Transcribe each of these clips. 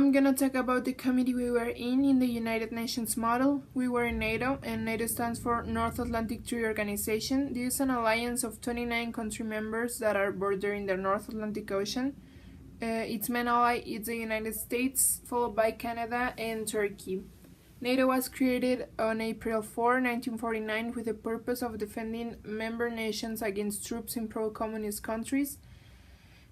I'm gonna talk about the committee we were in the United Nations model. We were in Nato, and Nato stands for North Atlantic Treaty Organization. This is an alliance of 29 country members that are bordering the North Atlantic Ocean. Its main ally is the United States, followed by Canada and Turkey. NATO was created on April 4, 1949 with the purpose of defending member nations against troops in pro-communist countries.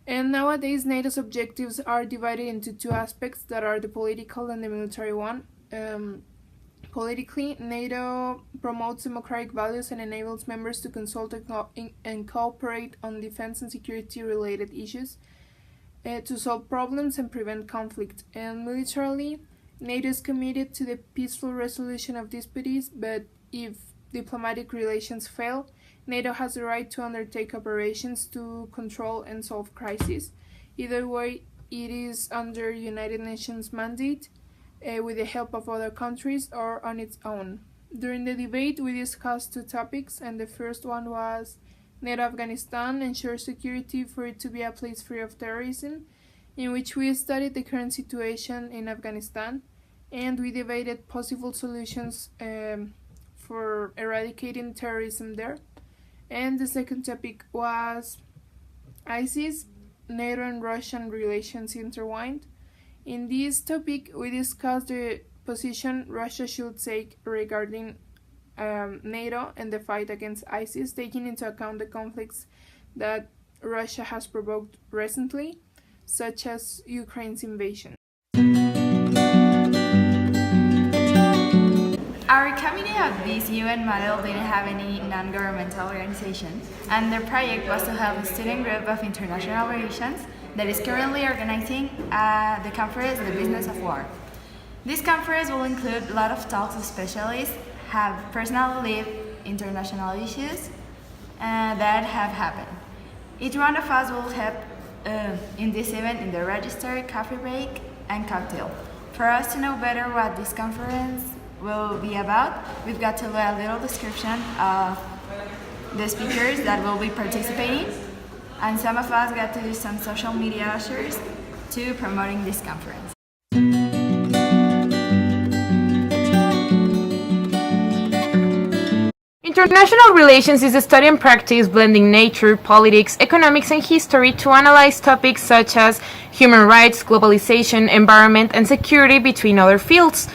And nowadays, NATO's objectives are divided into two aspects that are the political and the military one. Politically, NATO promotes democratic values and enables members to consult and cooperate on defense and security related issues to solve problems and prevent conflict. And militarily, NATO is committed to the peaceful resolution of disputes, but if diplomatic relations fail, NATO has the right to undertake operations to control and solve crises. Either way, it is under United Nations mandate with the help of other countries or on its own. During the debate, we discussed two topics, and the first one was NATO Afghanistan, ensure security for it to be a place free of terrorism, in which we studied the current situation in Afghanistan, and we debated possible solutions for eradicating terrorism there. And the second topic was ISIS, NATO and Russian relations intertwined. In this topic, we discussed the position Russia should take regarding NATO and the fight against ISIS, taking into account the conflicts that Russia has provoked recently, such as Ukraine's invasion. Our committee of this UN model didn't have any non-governmental organization, and their project was to help a student group of international relations that is currently organizing the conference The Business of War. This conference will include a lot of talks with specialists, have personally lived international issues that have happened. Each one of us will help in this event in the register, coffee break, and cocktail. For us to know better what this conference will be about, we've got to do a little description of the speakers that will be participating, and some of us got to do some social media ushers to promoting this conference. International relations is a study and practice blending nature, politics, economics, and history to analyze topics such as human rights, globalization, environment, and security between other fields.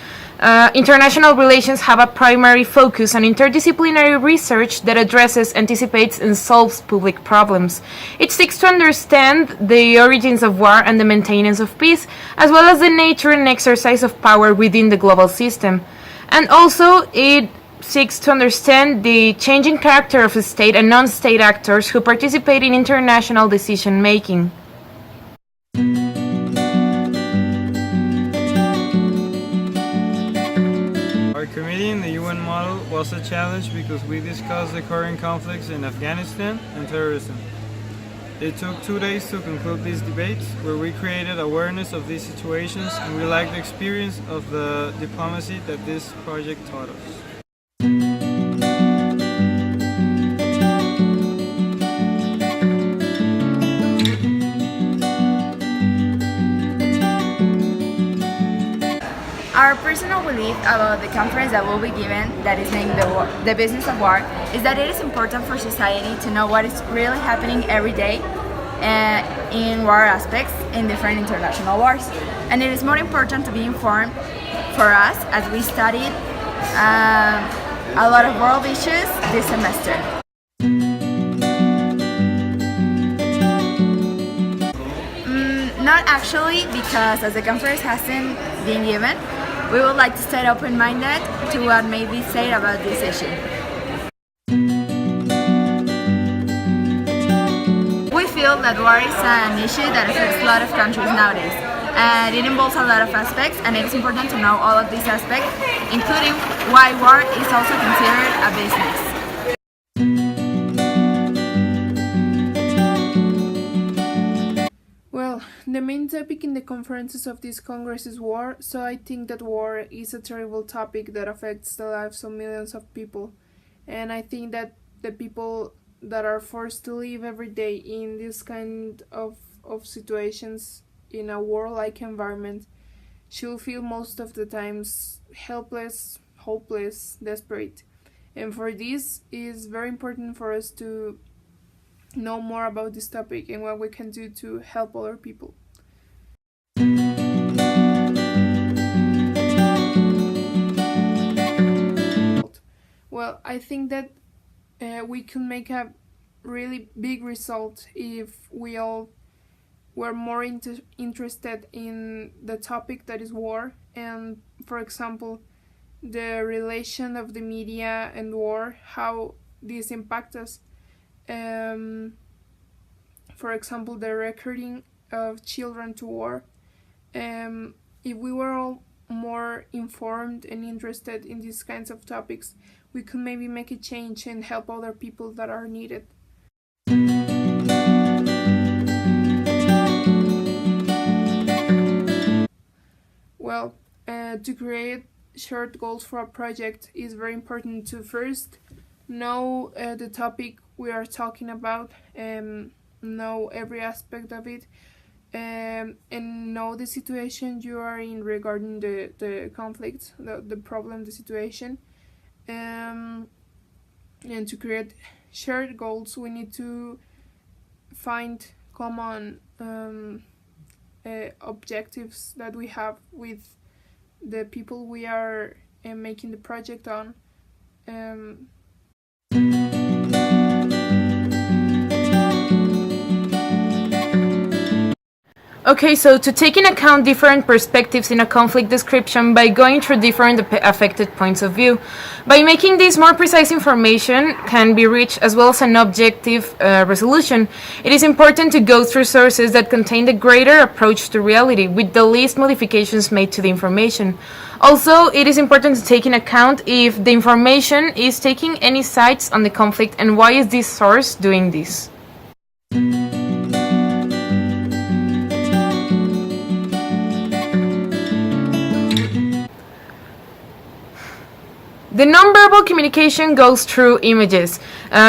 International relations have a primary focus on interdisciplinary research that addresses, anticipates, and solves public problems. It seeks to understand the origins of war and the maintenance of peace, as well as the nature and exercise of power within the global system. And also, it seeks to understand the changing character of state and non-state actors who participate in international decision-making. Our committee in the UN model was a challenge because we discussed the current conflicts in Afghanistan and terrorism. It took 2 days to conclude these debates, where we created awareness of these situations, and we liked the experience of the diplomacy that this project taught us. Our personal belief about the conference that will be given, that is named the Business of War, is that it is important for society to know what is really happening every day in war aspects in different international wars. And it is more important to be informed for us as we studied a lot of world issues this semester. Not actually, because as the conference hasn't been given, we would like to stay open-minded to what may be said about this issue. We feel that war is an issue that affects a lot of countries nowadays, and it involves a lot of aspects, and it is important to know all of these aspects, including why war is also considered a business. Well, the main topic in the conferences of this Congress is war, so I think that war is a terrible topic that affects the lives of millions of people. And I think that the people that are forced to live every day in this kind of situations in a war-like environment she'll feel most of the times helpless, hopeless, desperate. And for this, it's very important for us to know more about this topic and what we can do to help other people. Well, I think that we can make a really big result if we all were more interested in the topic that is war, and for example the relation of the media and war, how this impacts us. For example, the recruiting of children to war. If we were all more informed and interested in these kinds of topics, we could maybe make a change and help other people that are needed. Well, to create short goals for a project is very important to first know the topic we are talking about, know every aspect of it, and know the situation you are in regarding the conflict, the problem, the situation. And to create shared goals, we need to find common objectives that we have with the people we are making the project on. Okay, so to take in account different perspectives in a conflict description by going through different affected points of view. By making this more precise information can be reached as well as an objective resolution. It is important to go through sources that contain the greater approach to reality with the least modifications made to the information. Also, it is important to take in account if the information is taking any sides on the conflict and why is this source doing this. The nonverbal communication goes through images.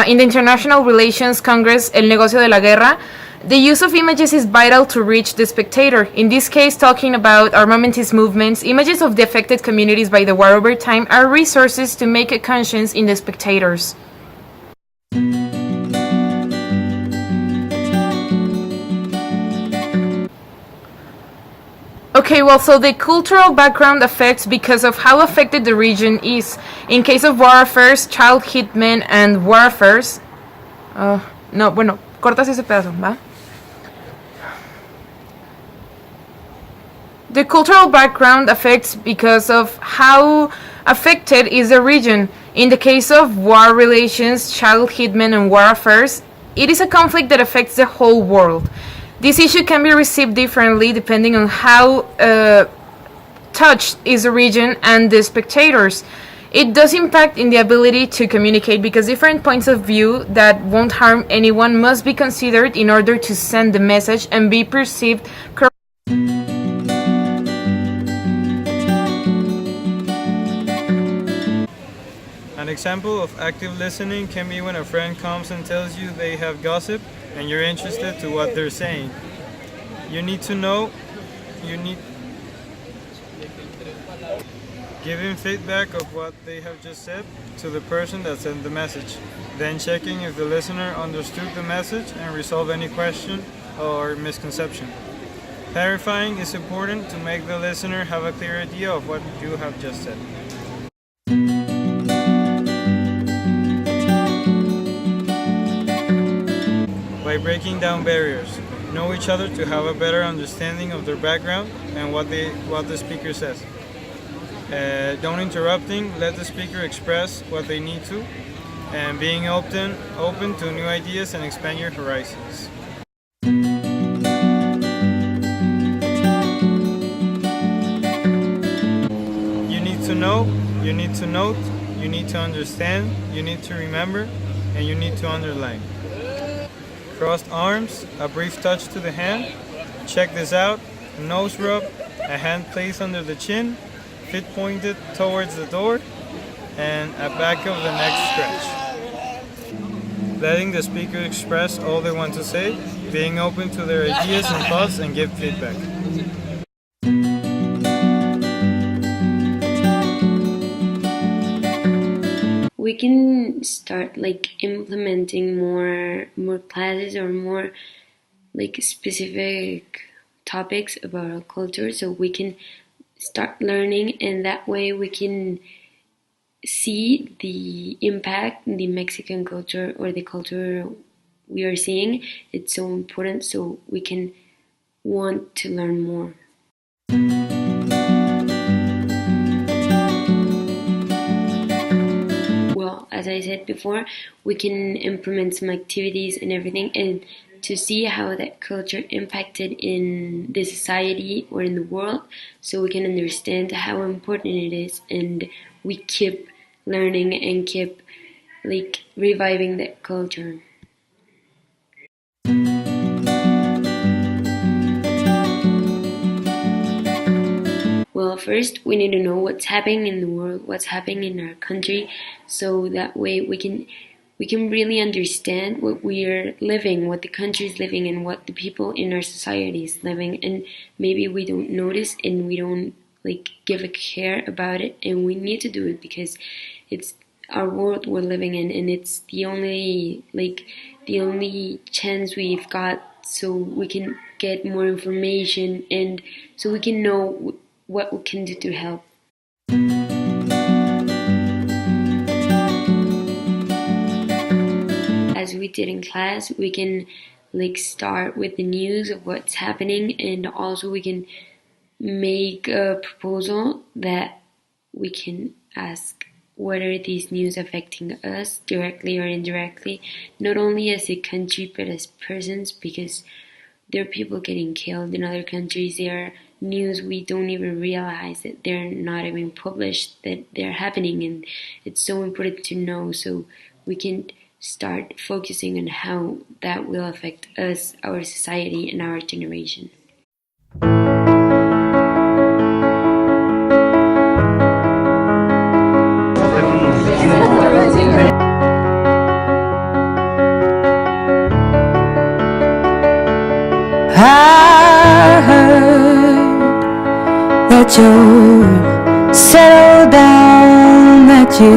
In the International Relations Congress, El Negocio de la Guerra, the use of images is vital to reach the spectator. In this case, talking about armamentist movements, images of the affected communities by the war over time are resources to make a conscience in the spectators. Okay, well, so the cultural background affects because of how affected the region is. In case of war affairs, child hitmen and war affairs... no, bueno, cortas ese pedazo, ¿va? The cultural background affects because of how affected is the region. In the case of war relations, child hitmen and war affairs, it is a conflict that affects the whole world. This issue can be received differently depending on how touched is the region and the spectators. It does impact in the ability to communicate because different points of view that won't harm anyone must be considered in order to send the message and be perceived correctly. An example of active listening can be when a friend comes and tells you they have gossip and you're interested to what they're saying. You need to know, giving feedback of what they have just said to the person that sent the message, then checking if the listener understood the message and resolve any question or misconception. Clarifying is important to make the listener have a clear idea of what you have just said. By breaking down barriers, know each other to have a better understanding of their background and what the speaker says. Don't interrupting, let the speaker express what they need to, and being open to new ideas and expand your horizons. You need to know, you need to note, you need to understand, you need to remember, and you need to underline. Crossed arms, a brief touch to the hand. Check this out, nose rub, a hand placed under the chin, feet pointed towards the door, and a back of the neck stretch. Letting the speaker express all they want to say, being open to their ideas and thoughts and give feedback. we can start like implementing more classes or more like specific topics about our culture, so we can start learning, and that way we can see the impact the Mexican culture or the culture we are seeing. It's so important, so we can want to learn more. Well, as I said before, we can implement some activities and everything, and to see how that culture impacted in the society or in the world, so we can understand how important it is, and we keep learning and keep like reviving that culture. Well, first we need to know what's happening in the world, what's happening in our country, so that way we can really understand what we are living, what the country is living, and what the people in our society is living. And maybe we don't notice and we don't like give a care about it, and we need to do it because it's our world we're living in, and it's the only chance we've got, so we can get more information and so we can know what we can do to help. As we did in class, we can like start with the news of what's happening, and also we can make a proposal that we can ask what are these news affecting us directly or indirectly, not only as a country but as persons, because there are people getting killed in other countries. There are news we don't even realize that they're not even published, that they're happening, and it's so important to know, so we can start focusing on how that will affect us, our society, and our generation. I heard that you settled down, that you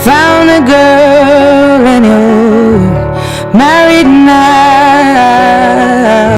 found a girl and you're married now.